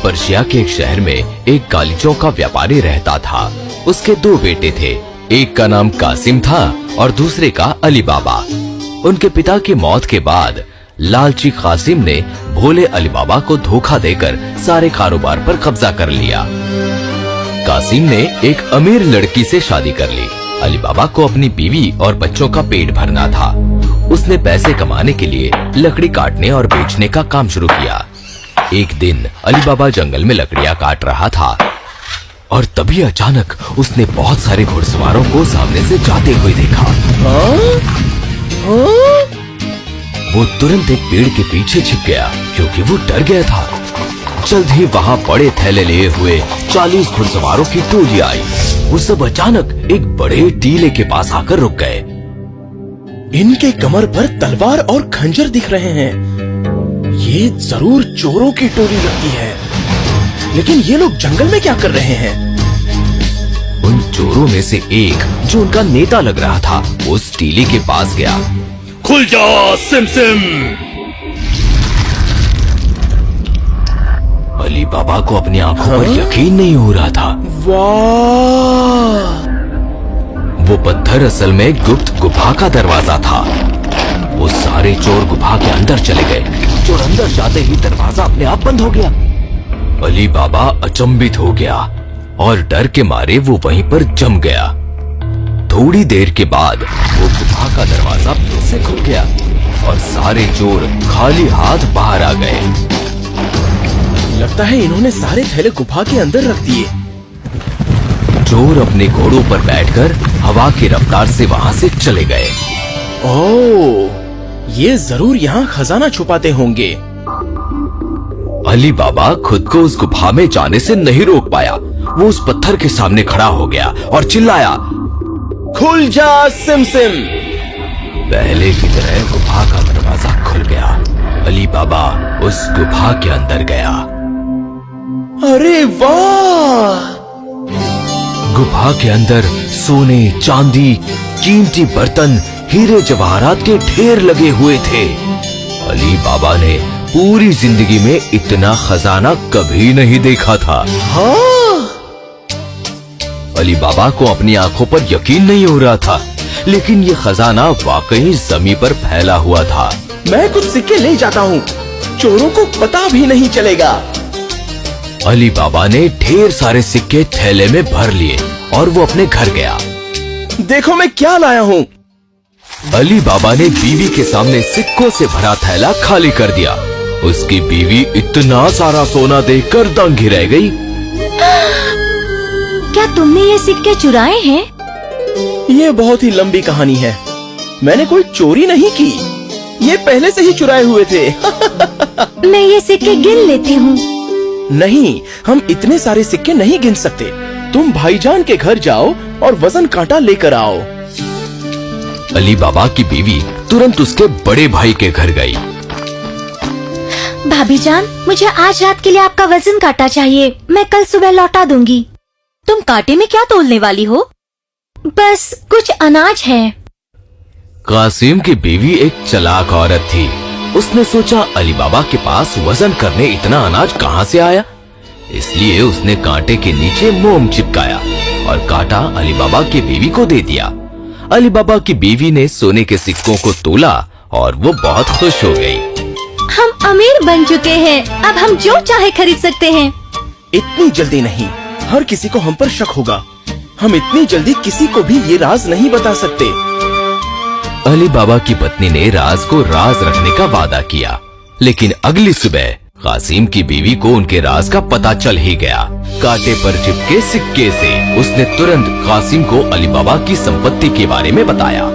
Persia के एक शहर में एक गालीचों का व्यापारी रहता था। उसके दो बेटे थे, एक का नाम कासिम था और दूसरे का अली बाबा। उनके पिता की मौत के बाद लालची कासिम ने भोले अली बाबा को धोखा देकर सारे कारोबार पर कब्जा कर लिया। कासिम ने एक अमीर लड़की से शादी कर ली। अली बाबा को अपनी बीवी और बच्चों का पेट भरना था। उसने पैसे कमाने के लिए लकड़ी काटने और बेचने का काम शुरू किया। एक दिन अली बाबा जंगल में लकड़ियां काट रहा था और तभी अचानक उसने बहुत सारे घुड़सवारों को सामने से जाते हुए देखा। वो तुरंत एक पेड़ के पीछे छिप गया क्योंकि वो डर गया था। जल्द ही वहाँ बड़े थैले लिए हुए 40 घुड़सवारों की टोली आई। वो सब अचानक एक बड़े टीले के पास आकर रुक गए। इनके कमर पर तलवार और खंजर दिख रहे हैं। ये जरूर चोरों की टोली लगती है। लेकिन ये लोग जंगल में क्या कर रहे हैं? उन चोरों में से एक जो उनका नेता लग रहा था उस टीले के पास गया। खुल जा सिम सिम। अली बाबा को अपनी आंखों पर यकीन नहीं हो रहा था। वाह! वो पत्थर असल में गुप्त गुफा का दरवाजा था। वो सारे चोर गुफा के अंदर चले गए। चोर अंदर जाते ही दरवाजा अपने आप बंद हो गया। अली बाबा अचंभित हो गया और डर के मारे वो वहीं पर जम गया। थोड़ी देर के बाद वो गुफा का दरवाजा फिर से खुल गया और सारे चोर खाली हाथ बाहर आ गए। लगता है इन्होंने सारे थैले गुफा के अंदर रख दिए। चोर अपने घोड़ों पर बैठकर हवा की रफ्तार से वहां से चले गए। ओह, ये जरूर यहाँ खजाना छुपाते होंगे। अली बाबा खुद को उस गुफा में जाने से नहीं रोक पाया। वो उस पत्थर के सामने खड़ा हो गया और चिल्लाया, खुल जा सिम सिम। पहले की तरह गुफा का दरवाजा खुल गया। अली बाबा उस गुफा के अंदर गया। अरे वाह! गुफा के अंदर सोने, चांदी, कीमती बर्तन, हीरे जवाहरात के ढेर लगे हुए थे। अली बाबा ने पूरी जिंदगी में इतना खजाना कभी नहीं देखा था। हाँ? अली बाबा को अपनी आंखों पर यकीन नहीं हो रहा था, लेकिन ये खजाना वाकई जमीन पर फैला हुआ था। मैं कुछ सिक्के ले जाता हूँ, चोरों को पता भी नहीं चलेगा। अली बाबा ने ढेर सारे सिक्के थैले में भर लिए और वो अपने घर गया। देखो मैं क्या लाया हूँ। अली बाबा ने बीवी के सामने सिक्कों से भरा थैला खाली कर दिया। उसकी बीवी इतना सारा सोना देखकर दंग रह गई। क्या तुमने ये सिक्के चुराए हैं? ये बहुत ही लंबी कहानी है। मैंने कोई चोरी नहीं की, ये पहले से ही चुराए हुए थे। मैं ये सिक्के गिन लेती हूँ। नहीं, हम इतने सारे सिक्के नहीं गिन सकते। तुम भाईजान के घर जाओ और वजन कांटा लेकर आओ। अली बाबा की बीवी तुरंत उसके बड़े भाई के घर गई। भाभी जान, मुझे आज रात के लिए आपका वजन कांटा चाहिए। मैं कल सुबह लौटा दूंगी। तुम कांटे में क्या तोलने वाली हो? बस कुछ अनाज है। कासिम की बीवी एक चालाक औरत थी। उसने सोचा अली बाबा के पास वजन करने इतना अनाज कहाँ से आया, इसलिए उसने कांटे के नीचे मोम चिपकाया और कांटा अली बाबा की बीवी को दे दिया। अली बाबा की बीवी ने सोने के सिक्कों को तोला और वो बहुत खुश हो गई। हम अमीर बन चुके हैं, अब हम जो चाहे खरीद सकते हैं। इतनी जल्दी नहीं, हर किसी को हम पर शक होगा। हम इतनी जल्दी किसी को भी ये राज नहीं बता सकते। अली बाबा की पत्नी ने राज को राज रखने का वादा किया, लेकिन अगली सुबह कासिम की बीवी को उनके राज का पता चल ही गया। कांटे पर चिपके सिक्के से उसने तुरंत कासिम को अली बाबा की संपत्ति के बारे में बताया।